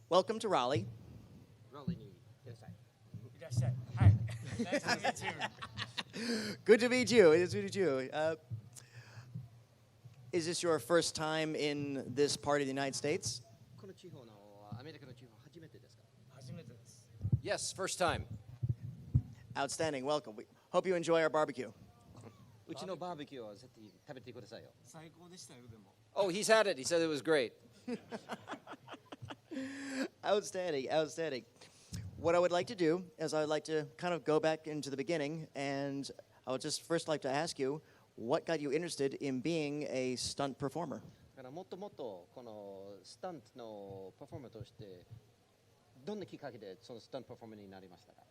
Welcome to Raleigh. Raleigh にいらっしゃい。いらっしゃい。はい。Nice to meet you. Good to meet you. It is good to meet you. Is this your first time in this part of the United States? この地方のアメリカの地方初めてですか？初めてです。 Yes, first time. Outstanding. Welcome. We hope you enjoy our barbecue. うちのバーベキューは絶対食べてくださいよ。最高でしたよでも。Oh, he's had it. He said it was great. Outstanding. Outstanding. What I would like to do is I would like to kind of go back into the beginning, and I would just first like to ask you, what got you interested in being a stunt performer? だからもっともっとこのスタントのパフォーマーとしてどんなきっかけでそのスタントパフォーマーになりましたか？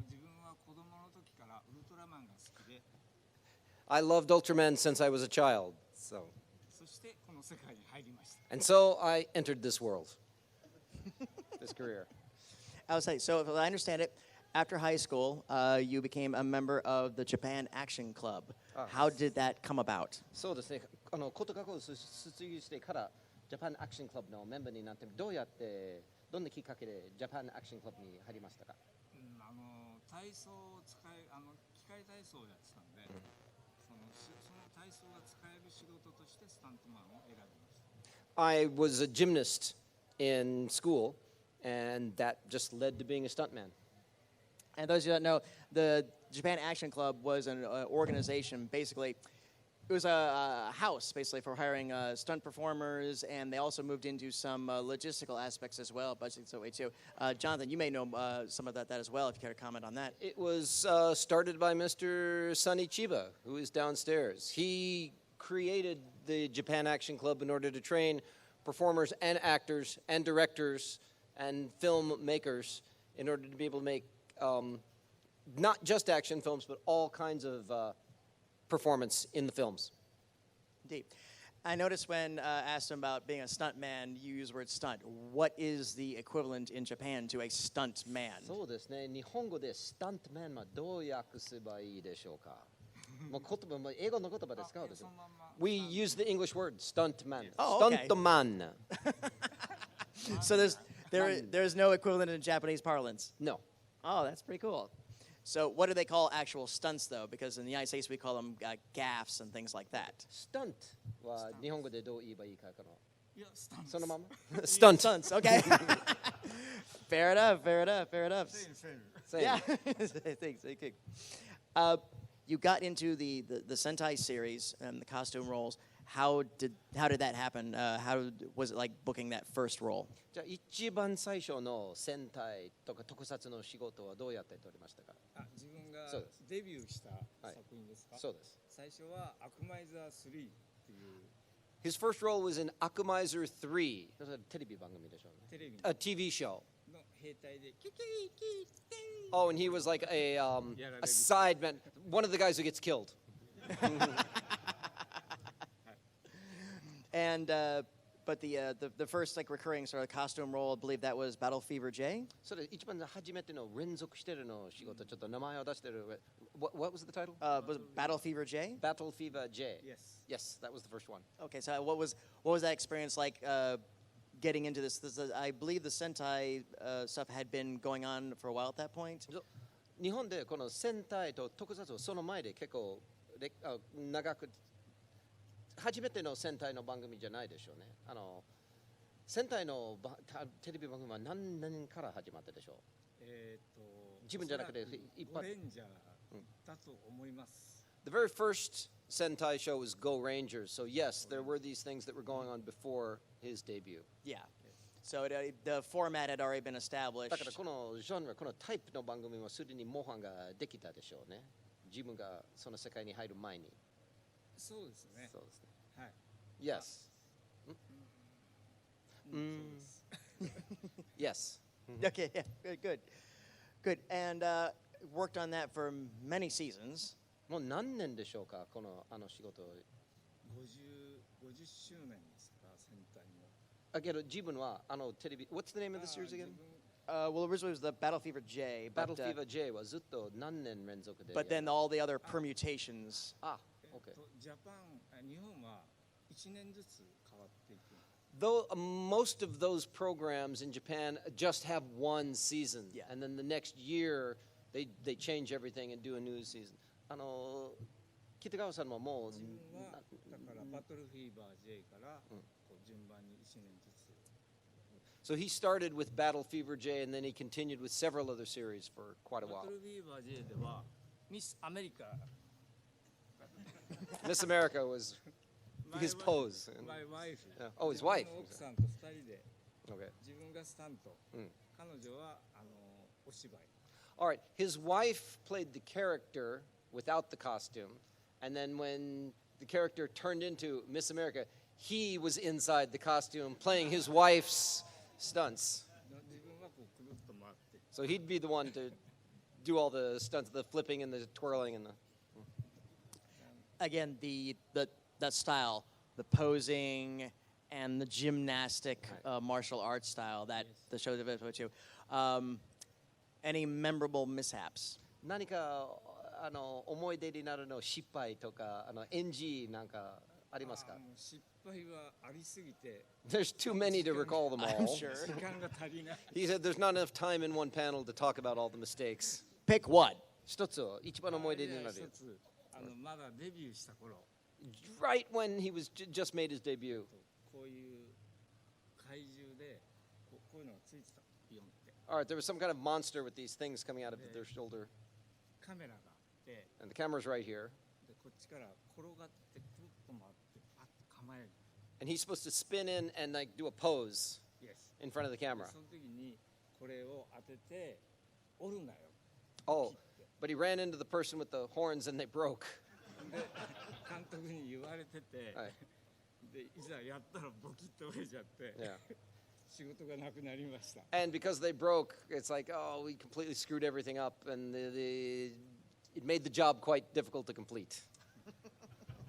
自分は子供の時からウルトラマンが好きで、 I loved Ultraman since I was a child. そしてこの世界に入りました。 And so I entered this world, this career. I was saying, so if I understand it, after high school, you became a member of the Japan Action Club. How did that come about? そうですね。高等学校を卒業してからジャパンアクションクラブのメンバーになってどんなきっかけでジャパンアクションクラブに入りましたか？体操を機械体操をやってたんで、その体操が使える仕事としてスタントマンを選びました。 I was a gymnast in school, and that just led to being a stuntman. And those of you that know, the Japan Action Club was an organization, basically. It was a house, basically, for hiring stunt performers, and they also moved into some logistical aspects as well, budgeting so way too. Jonathan, you may know some of that as well, if you care to comment on that. It was started by Mr. Sonny Chiba, who is downstairs. He created the Japan Action Club in order to train performers and actors and directors and filmmakers in order to be able to make not just action films, but all kinds of performance in the films. Indeed. I noticed when asked him about being a stunt man, you use the word stunt. What is the equivalent in Japan to a stunt man? そうですね。日本語でスタントマンはどう訳せばいいでしょうか？もう言葉も英語の言葉ですか？私。We use the English word stuntman. Oh, okay. Stuntman. So there's no equivalent in Japanese parlance? No. Oh, that's pretty cool. So what do they call actual stunts, though? Because in the United States, we call them gaffes and things like that. Stunt は日本語でどう言えばいいかかな？いや、スタント。そのまま？Stunt. Stunts, okay. Fair enough. Same. Yeah. Thanks. You got into the Sentai series and the costume roles. How did that happen? How was it like booking that first role? じゃあ一番最初の戦隊とか特撮の仕事はどうやって取りましたか？自分がそうですデビューした作品ですか？そうです。最初はアクマイザー3っていう His first role was in Akumizer 3. テレビ番組でしょうね。テレビ A TV show. の兵隊でキキキキ Oh, and he was like a sideman, one of the guys who gets killed. And but the first like recurring sort of costume role, I believe that was Battle Fever J. それ一番初めての連続してるの仕事、ちょっと名前を出してる。What was the title? Was it Battle Fever J? Battle Fever J. Yes. Yes, that was the first one. Okay, so what was that experience like getting into this? I believe the Sentai stuff had been going on for a while at that point. 日本でこの戦隊と特撮をその前で結構長く初めての戦隊の番組じゃないでしょうね。戦隊のテレビ番組は何年から始まったでしょう？自分じゃなくて一般。ゴレンジャーだと思います。The very first Sentai show was Go Rangers. So yes, there were these things that were going on before his debut. Yeah. So the format had already been established. だからこのジャンル、このタイプの番組はすでに模範ができたでしょうね。自分がその世界に入る前に。そうですね。そうですね。はい。Yes. Yes. Okay, yeah, good. And worked on that for many seasons. もう何年でしょうか、この仕事。50周年ですから、戦隊も。だけど自分はテレビ、What's the name of the series again? Well, originally it was the Battle Fever J. Battle Fever J はずっと何年連続で。But then all the other permutations. Ah, okay. ジャパン、日本は1年ずつ変わっていく。Though most of those programs in Japan just have one season, Yeah. and then the next year they change everything and do a new season. 北川さんももう自分はだからバトルフィーバー J からこう順番に1年ずつ So he started with Battle Fever J, and then he continued with several other series for quite a バ while. トルフィーバー J ではミスアメリカ Miss America was his pose. My wife Yeah. Oh, his wife. 自分の奥さんと2人で Okay. 自分がスタント、彼女はお芝居 All right. His wife played the character without the costume, and then when the character turned into Miss America, he was inside the costume playing his wife's stunts. 自分はこうくるっと回って So he'd be the one to do all the stunts, the flipping and the twirling and the. Again, that style, the posing and the gymnastic martial arts style that the show developed to. Any memorable mishaps? 何か思い出になるの失敗とかNG なんかありますか？失敗はありすぎて There's too many to recall them all. I'm sure. 時間が足りない He said there's not enough time in one panel to talk about all the mistakes. Pick one. 一つを一番思い出になる一つまだデビューした頃 Right when he was just made his debut. こういう怪獣でこういうのがついてたビヨンって All right, there was some kind of monster with these things coming out of their shoulder. カメラがあって And the camera's right here. でこっちから転がってくるっと回ってパッと構える And he's supposed to spin in and like do a pose Yes in front of the で camera. その時にこれを当てて折るなよ Oh, but he ran into the person with the horns and they broke. で監督に言われてて、はいでいざやったらボキッと折れちゃって Yeah. 仕事がなくなりました And because they broke, it's like, oh, we completely screwed everything up, and it made the job quite difficult to complete.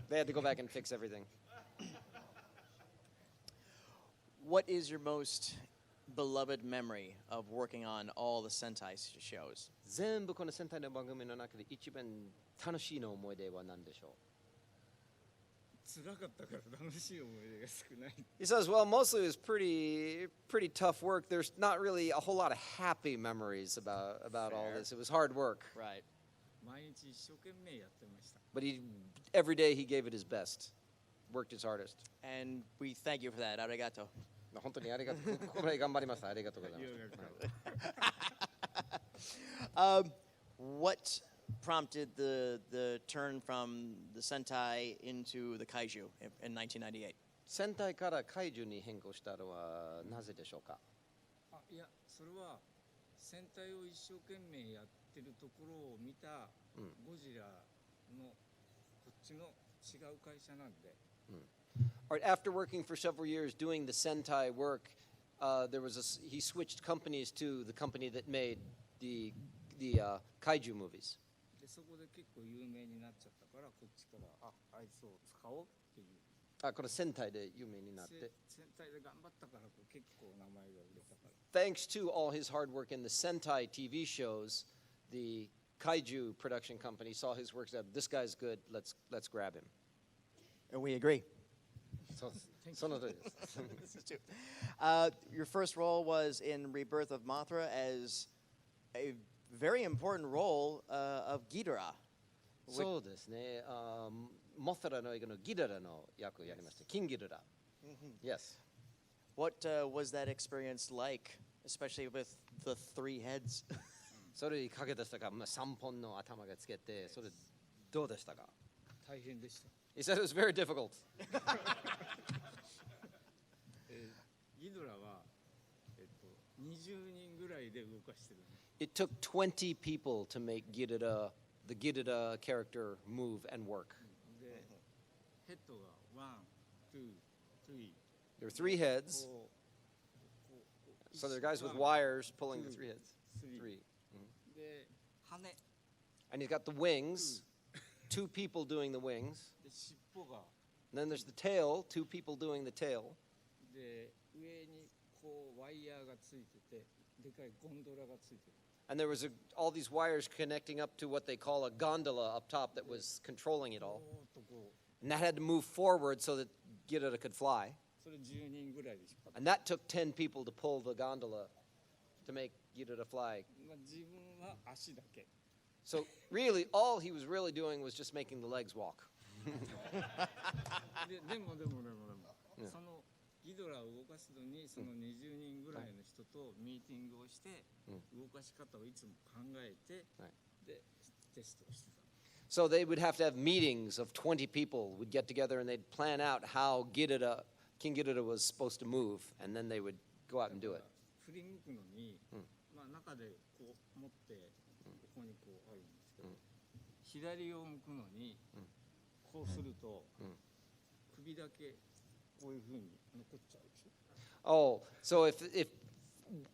They had to go back and fix everything. What is your most beloved memory of working on all the Sentai shows? 全部この戦隊の番組の中で一番楽しいの思い出は何でしょう？辛かったから楽しい思い出が少ない He says, well, mostly it was pretty tough work. There's not really a whole lot of happy memories about all Fair. this. It was hard work, Right. 毎日一生懸命やってました but every day he gave it his best, worked his hardest. And we thank you for that. Arigato. 本当にありがとう。ここまで頑張りました。ありがとうございます。What prompted the turn from the Sentai into the Kaiju in 1998? 戦隊から怪獣に変更したのはなぜでしょうか？あいやそれは戦隊を一生懸命やってるところを見たゴジラのこっちの違う会社なんで All right, after working for several years doing the Sentai work, he switched companies to the company that made the kaiju movies. でそこで結構有名になっちゃったからこっちからあいつを使おうっていうこの戦隊で有名になって。戦隊で頑張ったからこう結構名前が売れたから Thanks to all his hard work in the Sentai TV shows, the kaiju production company saw his work and said, "This guy's good. Let's grab him." And we agree. その通りです。 This is true. Your first role was in Rebirth of Mothra as a very important role of Ghidorah. そうですね。モスラの映画のギドラの役をやりました。キンギドラ。Yes. What was that experience like, especially with the 3 heads? それいかがでしたか？3本の頭がつけて、それどうでしたか？大変でした He said it was very difficult. ギドラは、20人ぐらいで動かしてる It took 20 people to make the Ghidorah character move and work. でヘッドが1、2、3 There were 3 heads. So there are guys with wires pulling the 3 heads. 3. で羽 And he's got the wings, 2 people doing the wings. で尻尾が And then there's the tail, 2 people doing the tail. で上にこうワイヤーがついててでかいゴンドラがついてる And there was all these wires connecting up to what they call a gondola up top that was controlling it all. おーっとこう And that had to move forward so that Ghidorah could fly. それ10人ぐらいで引っ張って、 And that took 10 people to pull the gondola to make Ghidorah fly. まあ、自分は足だけ。 So really, all he was really doing was just making the legs walk. でも、そのギドラを動かすのにその20人ぐらいの人とミーティングをして、動かし方をいつも考えて、でテストをしてた。 So they would have to have meetings of 20 people would get together and they'd plan out how King Ghidorah was supposed to move, and then they would go out and do it. 振り向くのに、まあ、中でこう持ってここにこうあるんですけど、左を向くのにこうすると、首だけこういうふうに残っちゃうでしょ。 Oh, so if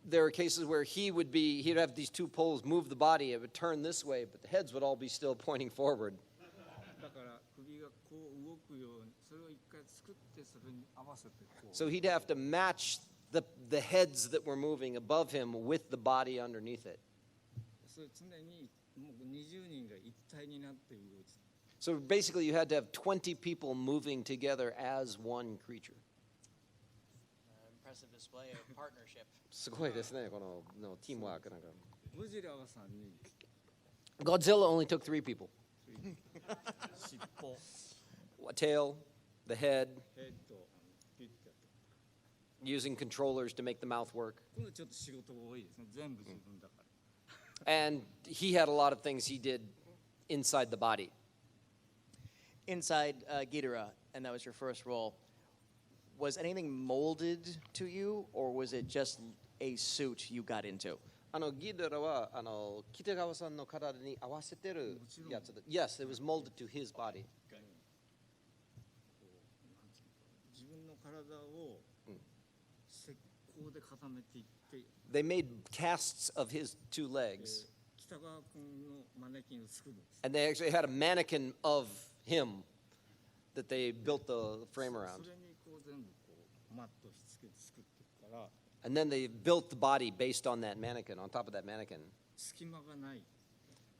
there are cases where he'd have these two poles move the body, it would turn this way, but the heads would all be still pointing forward. だから首がこう動くようにそれを一回作ってそれに合わせてこう。 So he'd have to match the heads that were moving above him with the body underneath it. それ常にもう20人が一体になって動いてた。 So basically you had to have 20 people moving together as one creature. Impressive display of partnership. すごいですね、このチームワークなんか。ゴジラは3人です。 Godzilla only took 3 people. 尻尾、 A tail, the head, ヘッド、ピッてやって。 using controllers to make the mouth work. 今度ちょっと仕事が多いですね。全部自分だから。 And he had a lot of things he did inside the body. Inside Ghidorah, and that was your first role. Was anything molded to you, or was it just a suit you got into? ギドラは北川さんの体に合わせてるやつで。Yes, it was molded to his body. 自分の体を石膏で固めていって、 They made casts of his 2 legs, 北川君のマネキンを作るんです。 and they actually had a mannequin of him that they built the frame around. それにこう全部こうマットしつけて作っていくから、 And then they built the body based on that mannequin, on top of that mannequin. 隙間がない。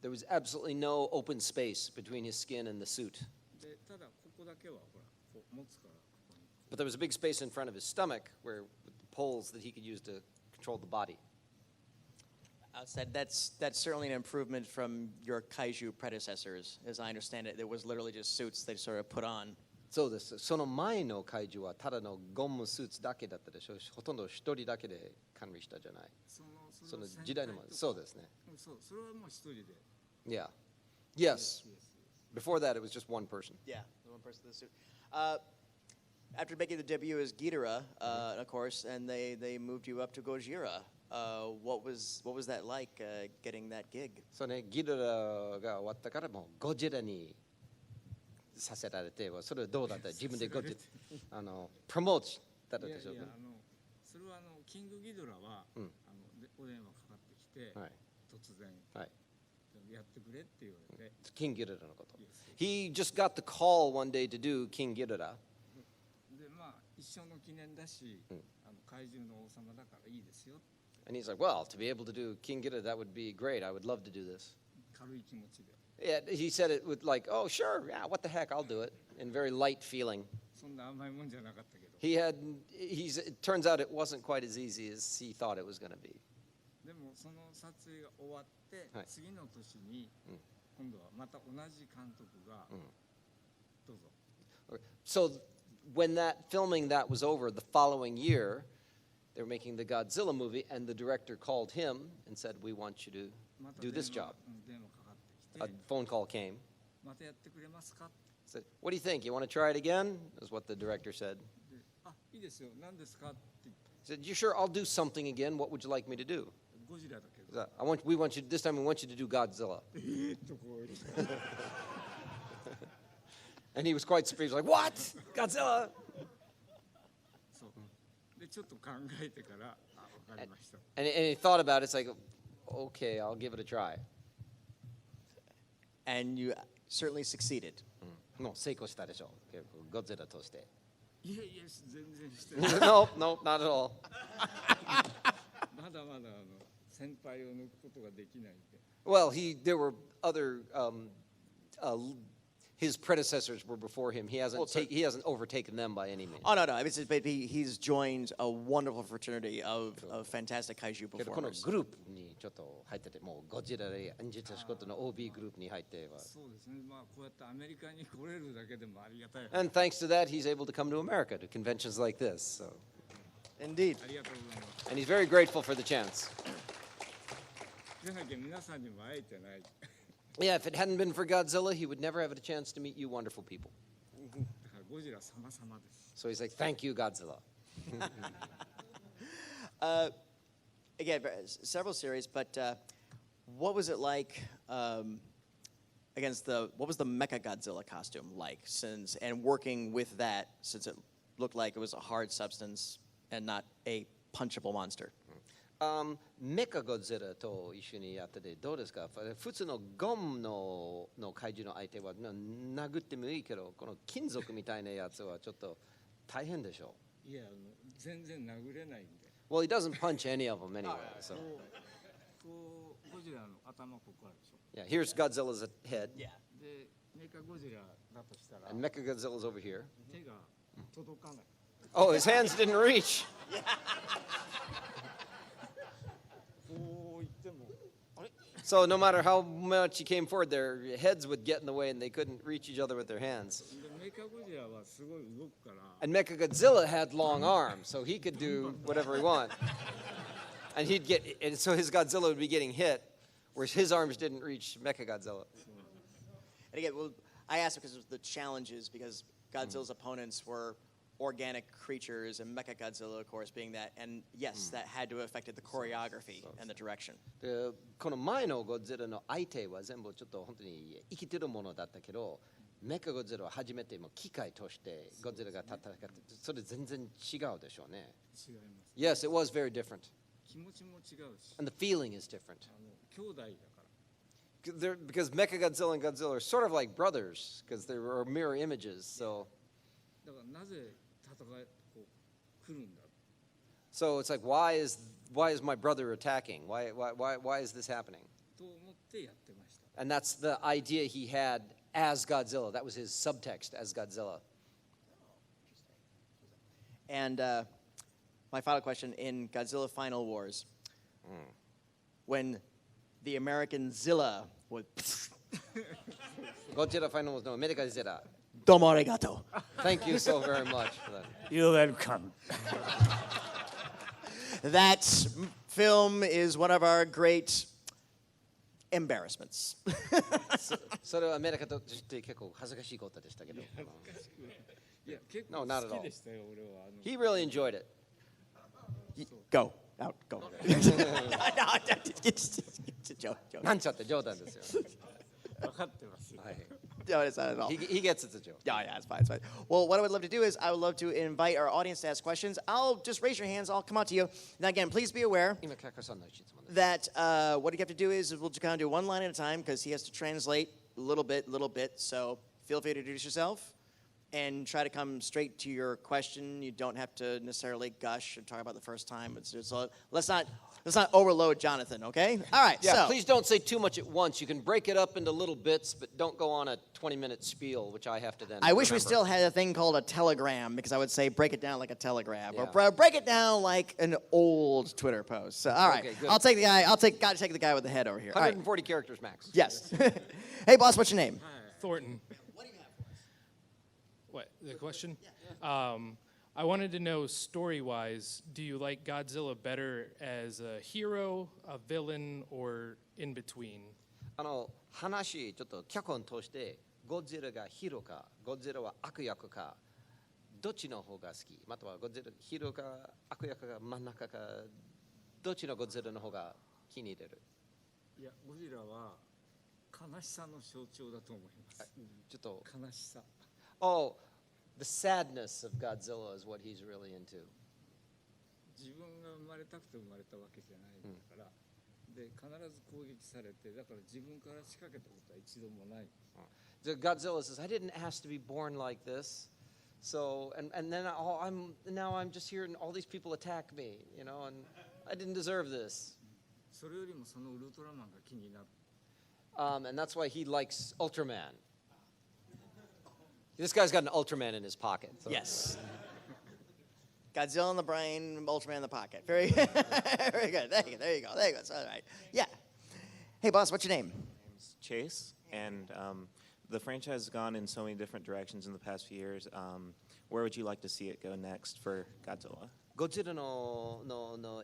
There was absolutely no open space between his skin and the suit. で、ただここだけはほらこう持つからここに。 But there was a big space in front of his stomach where with the poles that he could use to control the body. Outside, that's certainly an improvement from your kaiju predecessors. As I understand it, it was literally just suits they sort of put on. そうです。その前の怪獣はただのゴムスーツだけだったでしょ。ほとんど一人だけで管理したじゃない。その時代の前。そうですね。そう、それはもう一人で。Yeah. Yes. Before that, it was just one person. Yeah, one person in the suit. After making the debut as Ghidorah, of course, and they moved you up to Gojira. What was that like, getting that gig? そうね、ギドラが終わったからもうゴジラにさせられて、それはどうだった自分でゴジラプロモートしたでしょうか。それはキングギドラは、お電話かかってきて、突然、やってくれって言われて。キングギドラのこと。He just got the call one day to do King Ghidorah. で、まあ一生の記念だし、怪獣の王様だからいいですよ。And he's like, well, to be able to do King Ghidorah, that would be great. I would love to do this. 軽い気持ちで。Yeah, he said it with like, oh, sure, yeah, what the heck, I'll do it, in very light feeling. そんな甘いもんじゃなかったけど。It turns out it wasn't quite as easy as he thought it was going to be. でもその撮影が終わって、次の年に、今度はまた同じ監督が、どうぞ。So when filming that was over, the following year, they were making the Godzilla movie, and the director called him and said, we want you to do this job. A phone call came. Said, what do you think? You want to try it again? Is what the director said. He said, you sure? I'll do something again. What would you like me to do? This time we want you to do Godzilla. And he was quite surprised, like, what? Godzilla? And he thought about it. It's like, okay, I'll give it a try. And you certainly succeeded. 成功したでしょう。Godzilla として。いやいや、全然してない。No, not at all. まだまだ先輩を抜くことができないんで。Well, there were other, his predecessors were before him. He hasn't he hasn't overtaken them by any means. Oh, no. But he's joined a wonderful fraternity of fantastic kaiju けどこの performers. グループにちょっと入ってて、もうゴジラで演じた仕事の OB グループに入っては。そうですね。まあこうやってアメリカに来れるだけでもありがたい。 And thanks to that, he's able to come to America to conventions like this. So. Indeed. ありがとうございます。 And he's very grateful for the chance. じゃなきゃ皆さんにも会えてない。 Yeah, if it hadn't been for Godzilla, he would never have had a chance to meet you wonderful people. だからゴジラ様々です。 So he's like, thank you, Godzilla. Again, several series, but what was it like what was the Mecha Godzilla costume like and working with that since it looked like it was a hard substance and not a punchable monster? メカゴジラと一緒にやっててどうですか？普通のゴムの怪獣の相手は殴ってもいいけど、この金属みたいなやつはちょっと大変でしょ？いや全然殴れないんで。 Well, he doesn't punch any of them anyway. So こうゴジラの頭ここあるでしょ。 yeah, here's Godzilla's head, でメカゴジラだとしたら and Mecha Godzilla's over here. 手が届かない。 Oh, his hands didn't reach. こう言っても So no matter how much he came forward, their heads would get in the way, and they couldn't reach each other with their hands. でメカゴジラはすごい動くから。 And Mechagodzilla had long arms, so he could do whatever he wanted. And so his Godzilla would be getting hit, whereas his arms didn't reach Mechagodzilla. And again, well, I asked because of the challenges, because Godzilla's opponents were organic creatures, and Mechagodzilla, of course, being that. And yes, that had to have affected the choreography and the direction. でこの前のゴジラの相手は全部ちょっと本当に生きてるものだったけど、メカゴジラは初めてもう機械としてゴジラが戦って、それ全然違うでしょうね。違います。 Yes, it was very different. 気持ちも違うし、 And the feeling is different. 兄弟だから。 Because Mechagodzilla and Godzilla are sort of like brothers, because they were mirror images. So だからなぜ戦いこう来るんだ。 So it's like, why is my brother attacking? Why is this happening? と思ってやってました。 And that's the idea he had as Godzilla. That was his subtext as Godzilla. And my final question, in Godzilla Final Wars, when the American Zilla would... Godzilla final was no Mechagodzilla. Domo arigato. Thank you so very much for that. You're welcome. That film is one of our great embarrassments. それはアメリカとして結構恥ずかしいことでしたけど。いや結 No, 構 not at 好 all. きでしたよ俺は。He really enjoyed it. Go. Out. Go. No, it's a joke. なんちゃって冗談ですよ。分かってますよ。はい。 No, it's not at all. He gets it's a joke. Yeah, it's fine, it's fine. Well, what I would love to do is I would love to invite our audience to ask questions. I'll just raise your hands. I'll come out to you. Now, again, please be aware 今カカさんの質問です。 that what you have to do is we'll just kind of do one line at a time because he has to translate a little bit. So feel free to introduce yourself and try to come straight to your question. You don't have to necessarily gush and talk about the first time. Let's not overload Jonathan, okay? All right. Yeah, so please don't say too much at once. You can break it up into little bits, but don't go on a 20-minute spiel, which I have to then I wish we remember. still had a thing called a telegram because I would say break it down like a telegram or Yeah. break it down like an old Twitter post. So, all right, Okay, good. I'll take the guy. Gotta take the guy with the head over here. All right. 140 characters max. Yes. Hey, boss, what's your name? Thornton. What do you have for us? What, the question? I wanted to know, story-wise, do you like Godzilla better as a hero, a villain, or in between? 話ちょっと脚本通してゴジラがヒーローかゴジラは悪役かどっちの方が好きまたはゴジラヒーローか悪役か真ん中かどっちのゴジラの方が気に入れるいやゴジラは悲しさの象徴だと思います。ちょっと悲しさ。 Oh, the sadness of Godzilla is what he's really into. 自分が生まれたくて生まれたわけじゃないんだから、で必ず攻撃されてだから自分から仕掛けたことは一度もない。 So Godzilla says, I didn't ask to be born like this. So, and then I'm just here and all these people attack me, you know, and I didn't deserve this. それよりもそのウルトラマンが気になる。 And that's why he likes Ultraman. This guy's got an Ultraman in his pocket. So. Yes. Godzilla in the brain, Ultraman in the pocket. Very, very good. There you go. That's all right. Yeah. Hey, boss, what's your name? name's Chase, and the franchise has gone in so many different directions in the past few years. Where would you like to see it go next for Godzilla? ゴジラの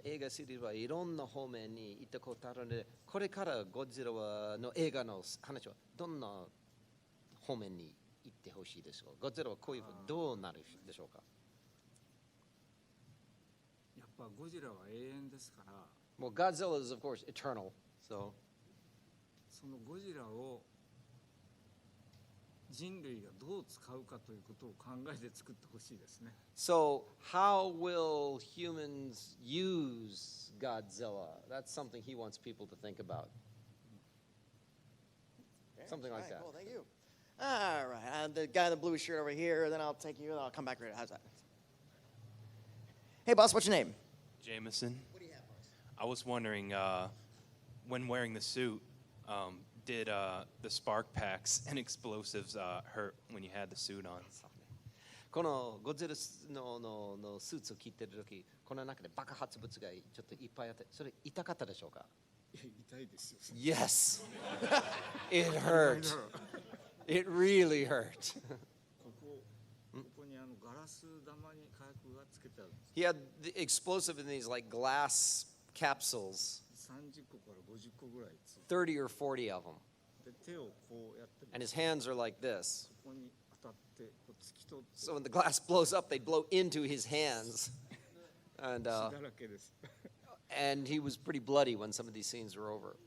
映画シリーズはいろんな方面に行ったことあるので、これからゴジラの映画の話はどんな方面に行ってほしいでしょうか。ゴジラはこういうふうにどうなるでしょうか。やっぱゴジラは永遠ですから、 Well, Godzilla is of course eternal, so そのゴジラを人類がどう使うかということを考えて作ってほしいですね。So, how will humans use Godzilla? That's something he wants people to think about. Something like that. Cool, thank you. All right, the guy in the blue shirt over here, then I'll take you, and I'll come back later. How's that? Hey, boss, what's your name? Jameson. What do you have for us? I was wondering, when wearing the suit, did the spark packs and explosives hurt when you had the suit on? このゴジラのスーツを着てるとき、この中で爆発物がちょっといっぱいあって、それ痛かったでしょうか？いや痛いですよ。 Yes. It hurt. It really hurt. ここにガラス玉に火薬がつけてあるんです。 He had the explosive in these like glass capsules, 30個から50個ぐらいついて、 30 or 40 of them. で手をこうやって And his hands are like this. ここに当たってこう突き通って So when the glass blows up, they blow into his hands. And, 血だらけです。 and he was pretty bloody when some of these scenes were over.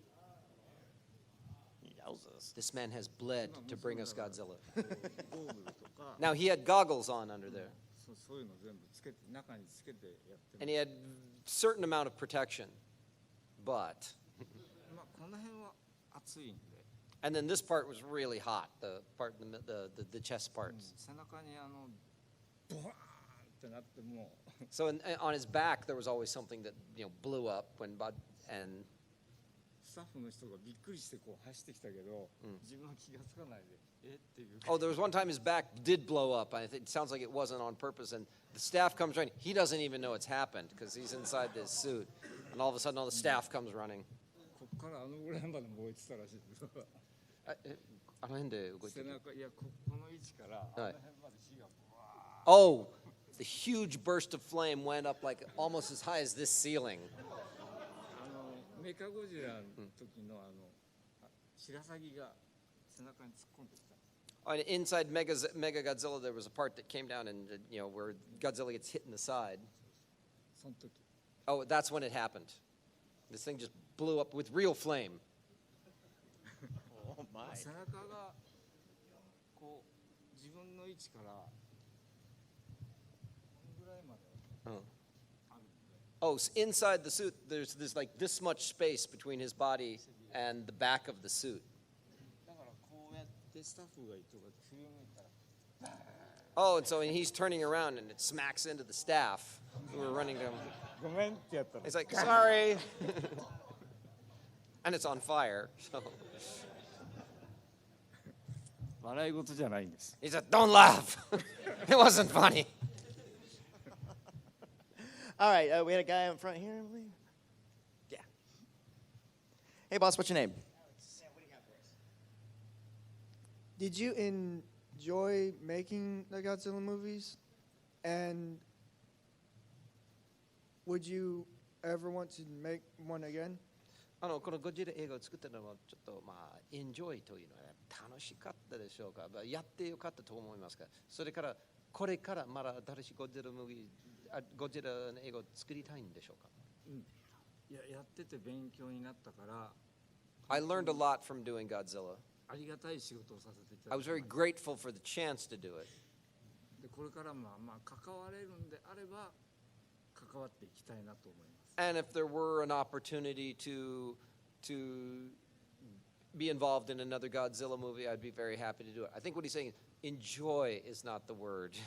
Yowzers. This man has bled to bring us Godzilla. ゴーグルとか Now, he had goggles on under there. そういうの全部つけて中につけてやってま And he had certain amount of protection. But, す。まあこの辺は暑いんで、 and then this part was really hot, the part, the chest parts. 背中にボワーンってなっても So on his back, there was always something that, blew up when Bud, and スタッフの人がびっくりしてこう走ってきたけど、自分は気がつかないでっていう。 oh, there was one time his back did blow up. It sounds like it wasn't on purpose. And the staff comes running. He doesn't even know it's happened because he's inside this suit. And all of a sudden, all the staff comes running. こっからぐらいまで燃えてたらしいです。あの辺で動いてる。背中いやこの位置からあの辺まで火がブワ Oh, the huge burst of flame went up like almost as high as this ceiling. ーメカゴジラの時の白鷺が背中に突っ込んできた。 And inside Mega Godzilla, there was a part that came down and, where Godzilla gets hit in the side. その時 Oh, that's when it happened. This thing just blew up with real flame. Oh, my. 背中がこう自分の位置からこのぐらいまで Oh. あるんで、 Oh, so inside the suit, there's like this much space between his body and the back of the suit. だからこうやってスタッフがいてこうやって振り向いたら Oh, and so he's turning around and it smacks into the staff who were running to him. ごめんってやったら He's like, sorry. And it's on fire. So 笑い事じゃないんです。 he said, don't laugh. It wasn't funny. All right, we had a guy in front here, I believe. Yeah. Hey, boss, what's your name? Did you enjoy making the Godzilla movies? And would you ever want to make one again? このゴジラ映画を作ったのはちょっとエンジョイというのは楽しかったでしょうか。やってよかったと思いますが、それからこれからまだ新しいゴジラの映画を作りたいんでしょうか。いややってて勉強になったから I learned a lot from doing Godzilla. ありがたい仕事をさせていた I だ was きま very す。 grateful for the chance to do it. でこれからも関われるんであれば関わっていきたいなと思います。 And if there were an opportunity to be involved in another Godzilla movie, I'd be very happy to do it. I think what he's saying is enjoy is not the word.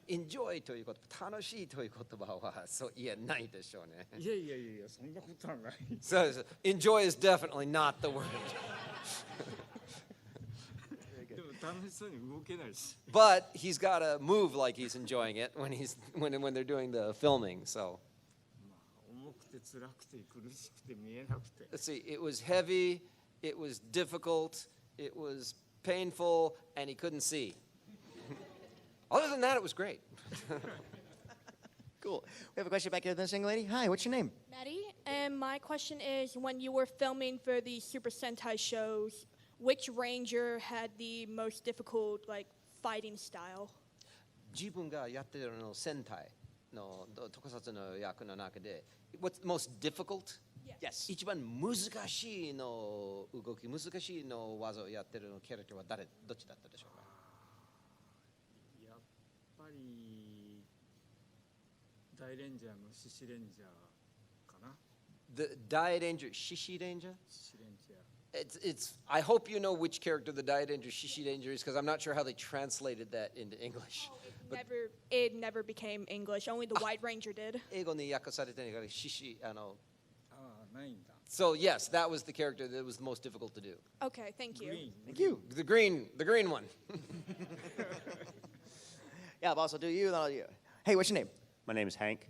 Enjoy ということ、楽しいという言葉はそう言えないでしょうね。いやいやいやそんなことはない。 So enjoy is definitely not the word. でも楽しそうに動けないし。 But he's got to move like he's enjoying it when they're doing the filming. So まあ重くて辛くて苦しくて見えなくて。 let's see. It was heavy. It was difficult. It was painful, and he couldn't see. Other than that, it was great. Cool. We have a question back here. This young lady. Hi. What's your name? Maddie, and my question is, when you were filming for the Super Sentai shows, which ranger had the most difficult, like, fighting style? 自分がやってるの戦隊の特撮の役の中で What's most difficult? Yes. 一番難しいの動き、難しいの技をやってるのキャラクターはどっちだったでしょうか？やっぱり大レンジャーの獅子レンジャーかな。 The Diet Ranger, Shishi Ranger? 獅子レンジャー。 It's. I hope you know which character the Diet Ranger, Shishi Ranger is, because I'm not sure how they translated that into English. It never became English. Only the White Ranger did. 英語に訳されてないから、Shishi, ああ、ないんだ。 So yes, that was the character that was the most difficult to do. Okay, thank グ you. リーン。 Thank you. The green one. Yeah, boss. I'll do you. Then I'll do you. Hey, what's your name? My name is Hank.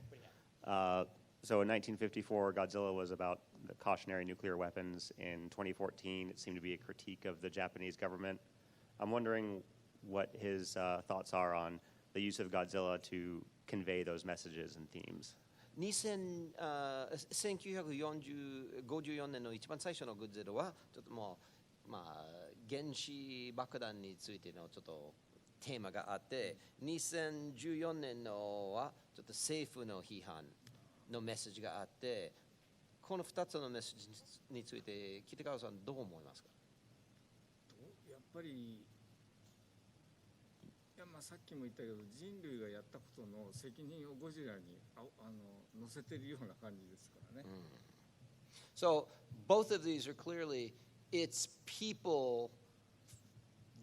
So in 1954, Godzilla was about the cautionary nuclear weapons. In 2014, it seemed to be a critique of the Japanese government. I'm wondering what his thoughts are on the use of Godzilla to convey those messages and themes. 1954年の一番最初のゴジラはちょっともうまあ原子爆弾についてのちょっとテーマがあって2014年のはちょっと政府の批判のメッセージがあってこの2つのメッセージについて北川さんどう思いますか？やっぱりいやまあさっきも言ったけど人類がやったことの責任をゴジラに乗せてるような感じですからね。So both of these are clearly it's people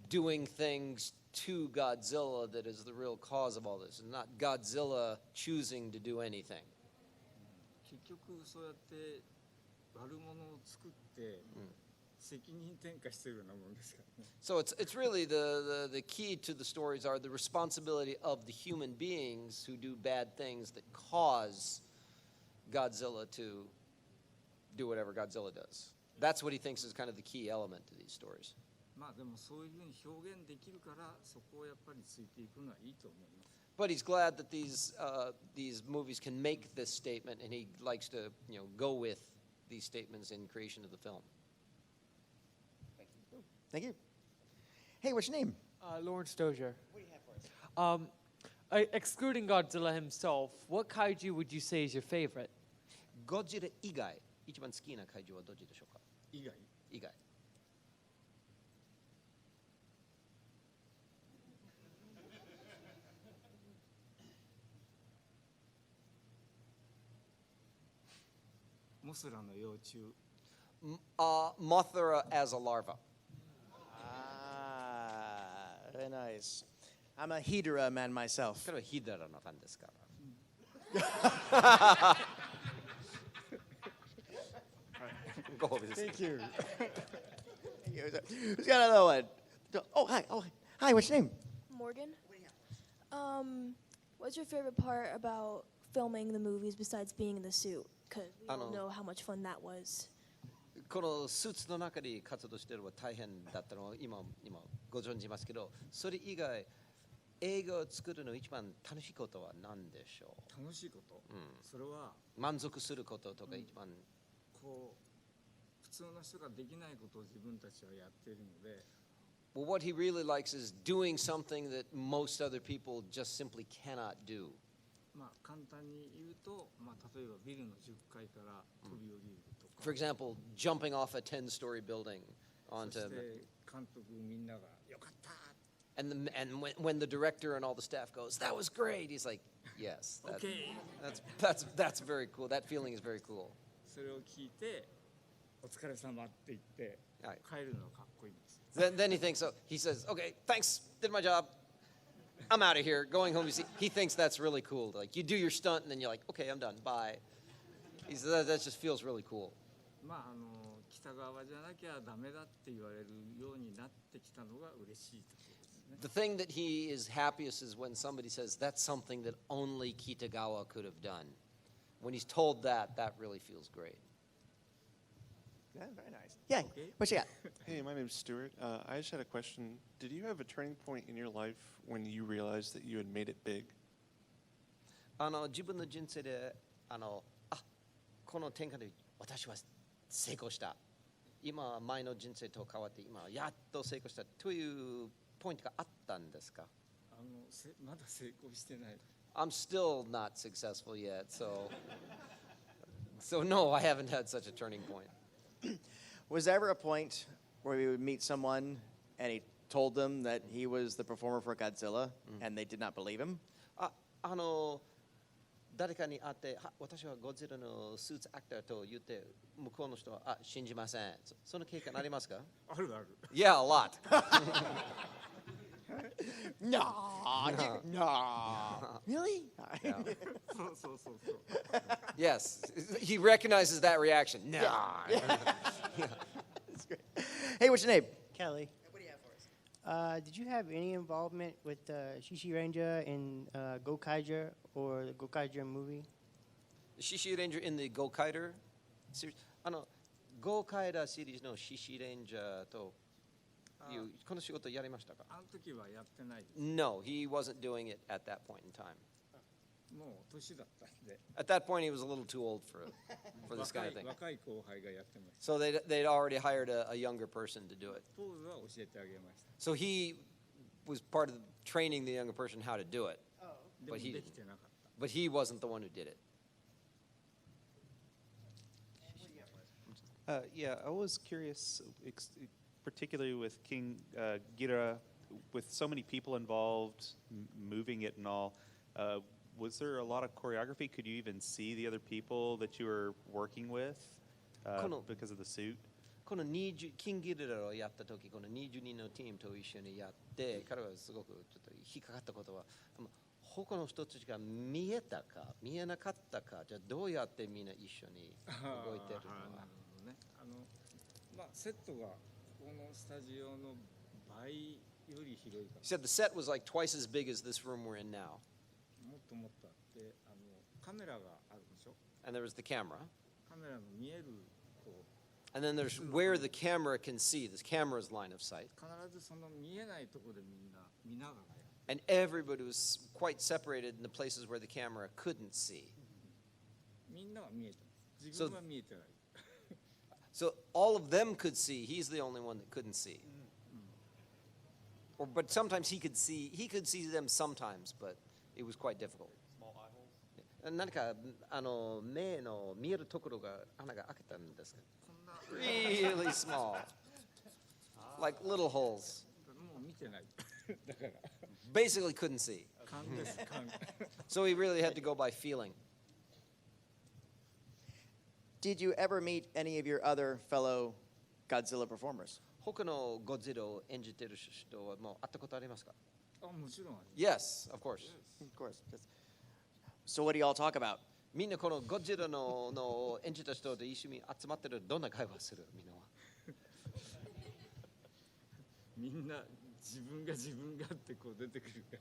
doing things to Godzilla that is the real cause of all this, and not Godzilla choosing to do anything. 結局そうやって悪者を作って責任転嫁してるようなもんですからね。 So it's really the key to the stories are the responsibility of the human beings who do bad things that cause Godzilla to do whatever Godzilla does. That's what he thinks is kind of the key element to these stories. まあでもそういうふうに表現できるからそこをやっぱりついていくのはいいと思います。 But he's glad that these movies can make this statement, and he likes to go with these statements in creation of the film. Thank you. Hey, what's your name? Lawrence Dozier. What do you have for us? Excluding Godzilla himself, what kaiju would you say is your favorite? Godzilla 以外一番好きな怪獣はどっちでしょうか？以外以外。モスラの幼虫。Mothra as a larva. Ah, very nice. I'm a Ghidorah man myself. それはヒダラのファンですから。Go over this. Thank you. Who's got another one? Oh, hi. Oh, hi. What's your name? Morgan. What's your favorite part about filming the movies besides being in the suit? Because we all know how much fun that was. このスーツの中で活動しているのは大変だったのを今ご存じますけど、それ以外映画を作るの一番楽しいことは何でしょう？楽しいこと、それは満足することとか一番、こう普通の人ができないことを自分たちはやっているので。Well, what he really likes is doing something that most other people just simply cannot do. まあ簡単に言うと、まあ例えばビルの10階から飛び降りるとか。For example, jumping off a 10-story building そ onto. して監督みんながよかった。And when the director and all the staff goes, that was great. He's like, yes. Okay. That's very cool. That feeling is very cool. それを聞いて、お疲れ様って言って帰るのがかっこいいんです。Then he thinks, so he says, okay, thanks, did my job. I'm out of here, going home. He thinks that's really cool. Like you do your stunt and then you're like, okay, I'm done, bye. He says that just feels really cool. まあ北川じゃなきゃダメだって言われるようになってきたのが嬉しいところですね。The thing that he is happiest is when somebody says that's something that only Kitagawa could have done. When he's told that, that really feels great. Yeah, very nice. Yeah, what you got? Hey, my name's Stuart. I just had a question. Did you have a turning point in your life when you realized that you had made it big? 自分の人生でこの転換で私は成功した。今前の人生と変わって今やっと成功したというポイントがあったんですか？まだ成功してない。I'm still not successful yet, so no, I haven't had such a turning point. Was there ever a point where we would meet someone and he told them that he was the performer for Godzilla and they did not believe him? 誰かに会って私はゴジラのスーツアクターと言って向こうの人は信じません。その経験ありますか？あるある。Yeah, a lot. No. Really? Yeah. そうそうそうそう。Yes, he recognizes that reaction. No. That's great. Hey, what's your name? Kelly. What do you have for us? Did you have any involvement with Shishi Ranger in Gokaiger or the Gokaiger movie? Shishi Ranger in the Gokaider series? Gokaider series の Shishi Ranger というこの仕事やりましたか？あの時はやってないです。No, he wasn't doing it at that point in time. もう年だったんで。At that point, he was a little too old for this kind of thing. 若い後輩がやってました。So they'd already hired a younger person to do it. ポーズは教えてあげました。 So he was part of training the younger person how to do it. でもできてなかった。But he wasn't the one who did it. Yeah, I was curious, particularly with King Ghidorah, with so many people involved, moving it and all. Was there a lot of choreography? Could you even see the other people that you were working with because of the suit? このキンギドラをやった時、この20人のチームと一緒にやって、彼はすごくちょっと引っかかったことは、他の人たちが見えたか見えなかったか、じゃあどうやってみんな一緒に動いてるのは。まあセットがこのスタジオの倍より広いから。He said the set was like twice as big as this room we're in now. もっともっとあってカメラがあるでしょ。 And there was the camera. カメラの見えるこう。 And then there's where the camera can see, this camera's line of sight. 必ずその見えないところでみんな見ながら。 And everybody was quite separated in the places where the camera couldn't see. みんなは見えてます。自分は見えてない。 So all of them could see. He's the only one that couldn't see. But sometimes he could see them sometimes, but it was quite difficult. Small eye holes? 何か目の見えるところが穴が開けたんですか？ Really small. Like little holes. もう見てない。だから。 Basically couldn't see. 勘です、勘。 So he really had to go by feeling. Did you ever meet any of your other fellow Godzilla performers? 他のゴジラを演じてる人はもう会ったことありますか？あ、もちろんあります。 Yes, of course. Of course. So what do you all talk about? みんなこのゴジラの演じた人と一緒に集まってるどんな会話するみんなは。みんな自分がってこう出てくるから。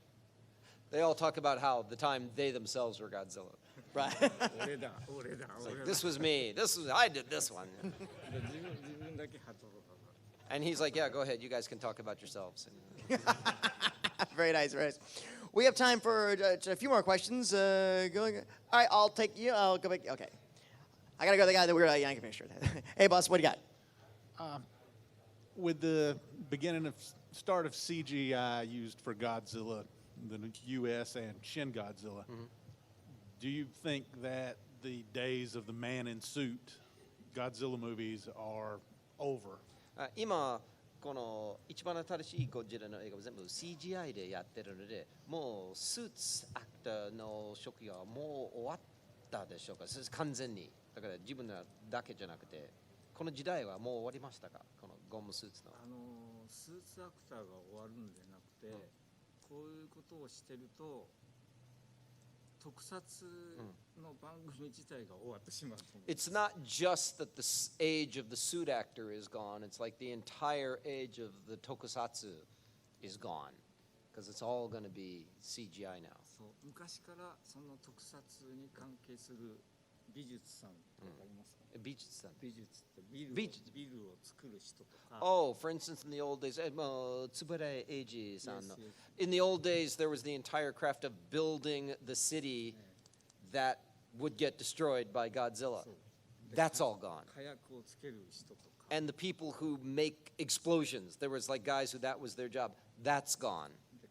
They all talk about how the time they themselves were Godzilla. Right. 俺だ。 Like, this was me. I did this one. 自分だけハトとか。 And he's like, yeah, go ahead. You guys can talk about yourselves. Very nice, very nice. We have time for a few more questions. All right, I'll take you. I'll go back. Okay. I got to go to the guy that we were yanking picture. Hey, boss, what do you got? With the start of CGI used for Godzilla, the U.S. and Shin Godzilla, do you think that the days of the man in suit Godzilla movies are over? 今この一番新しいゴジラの映画は全部 CGI でやってるので、もうスーツアクターの職業はもう終わったでしょうか？完全に。だから自分だけじゃなくて、この時代はもう終わりましたか？このゴムスーツの。スーツアクターが終わるんじゃなくて、こういうことをしてると特撮の番組自体が終わってしまうと思う。 It's not just that the age of the suit actor is gone, it's like the entire age of the tokusatsu is gone. Because it's all going to be CGI now. そう昔からその特撮に関係する美術さんとかいますか？美術ってビルを作る人とか。Oh, for instance, in the old days, Tsubara Eiji-san. In the old days, there was the entire craft of building the city that would get destroyed by Godzilla. That's all gone. 火薬をつける人とか。 And the people who make explosions, there was like guys who that was their job. That's gone.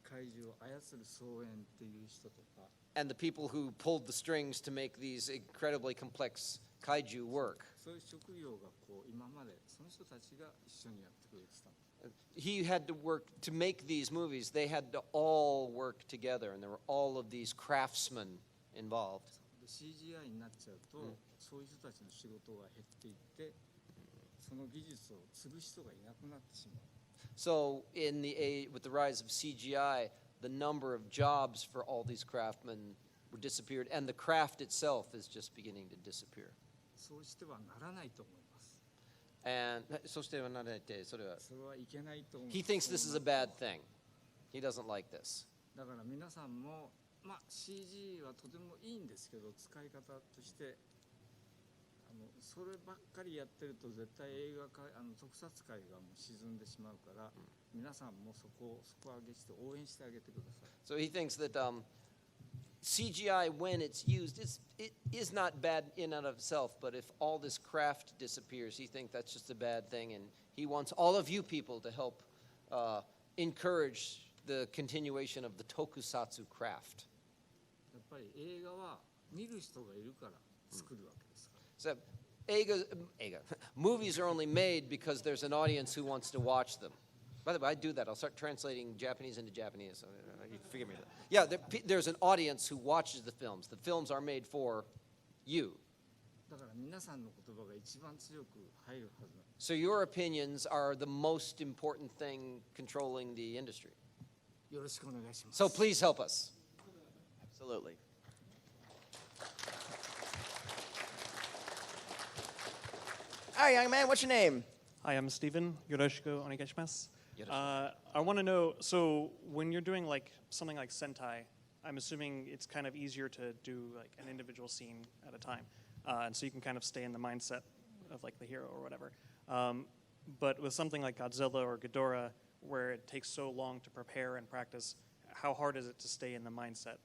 怪獣を操る草園っていう人とか。 And the people who pulled the strings to make these incredibly complex kaiju work. そういう職業がこう今までその人たちが一緒にやってくれてた。He had to work to make these movies. They had to all work together, and there were all of these craftsmen involved. で CGI になっちゃうと、そういう人たちの仕事が減っていって、その技術を継ぐ人がいなくなってしまう。 So, with the rise of CGI, the number of jobs for all these craftsmen were disappeared, and the craft itself is just beginning to disappear. そうしてはならないと思います。 And そしてはならないってそれは。それはいけないと思う。 He thinks this is a bad thing. He doesn't like this. だから皆さんも、まあ CG はとてもいいんですけど、使い方として。そればっかりやってると絶対映画界特撮界がもう沈んでしまうから、皆さんもそこ上げして応援してあげてください。 So he thinks that CGI, when it's used, it is not bad in and of itself, but if all this craft disappears, he thinks that's just a bad thing, and he wants all of you people to help encourage the continuation of the tokusatsu craft. やっぱり映画は見る人がいるから作るわけですから。 So, movies are only made because there's an audience who wants to watch them. By the way, I do that. I'll start translating Japanese into Japanese. So you forgive me. Yeah, there's an audience who watches the films. The films are made for you. だから皆さんの言葉が一番強く入るはずなんです。 So your opinions are the most important thing controlling the industry. よろしくお願いします。 So please help us. Absolutely. Hi, young man. What's your name? Hi, I'm Steven. Yoroshiku onegaishimasu. I want to know, so when you're doing like something like Sentai, I'm assuming it's kind of easier to do like an individual scene at a time. And so you can kind of stay in the mindset of like the hero or whatever. But with something like Godzilla or Ghidorah, where it takes so long to prepare and practice, how hard is it to stay in the mindset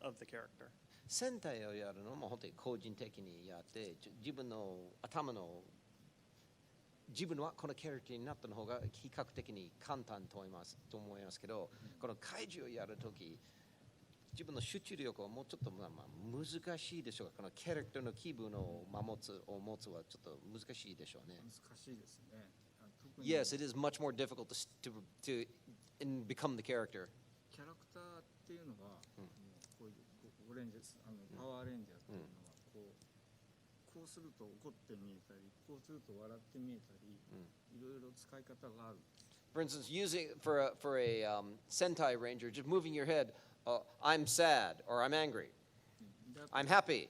of the character? 戦隊をやるのも本当に個人的にやって自分の頭の自分はこのキャラクターになったの方が比較的に簡単と思いますけど、この怪獣をやるとき自分の集中力はもうちょっと難しいでしょうが、このキャラクターの気分を持つはちょっと難しいでしょうね。難しいですね。 Yes, it is much more difficult to become the character. キャラクターっていうのは、こういうオレンジパワーレンジャーっていうのはこうすると怒って見えたり、こうすると笑って見えたり、いろいろ使い方がある。For instance, using for a Sentai Ranger, just moving your head, I'm sad or I'm angry, I'm happy.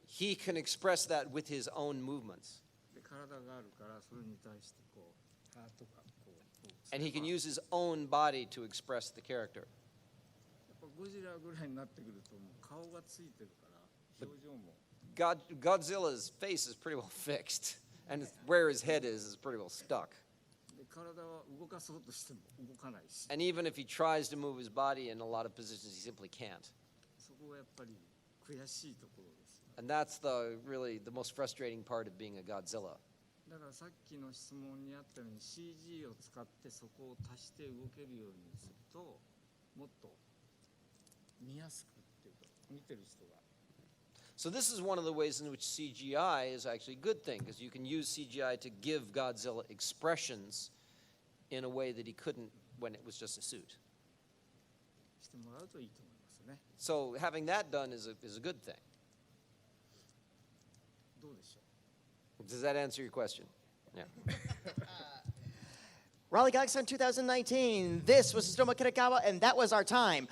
He can express that with his own movements. で体があるからそれに対してこうハートがこう。And he can use his own body to express the character. ゴジラぐらいになってくるともう顔がついてるから表情も。Godzilla's face is pretty well fixed, and where his head is pretty well stuck. で体は動かそうとしても動かないし。 And even if he tries to move his body in a lot of positions, he simply can't. そこがやっぱり悔しいところです。 And that's really the most frustrating part of being a Godzilla. だからさっきの質問にあったように CG を使ってそこを足して動けるようにするともっと見やすくっていうか見てる人が。 So this is one of the ways in which CGI is actually a good thing, because you can use CGI to give Godzilla expressions in a way that he couldn't when it was just a suit. してもらうといいと思いますね。 So having that done is a good thing. どうでしょう? Does that answer your question? Yeah. Raleigh GalaxyCon 2019. This was Tsutomu Kitagawa, and that was our time.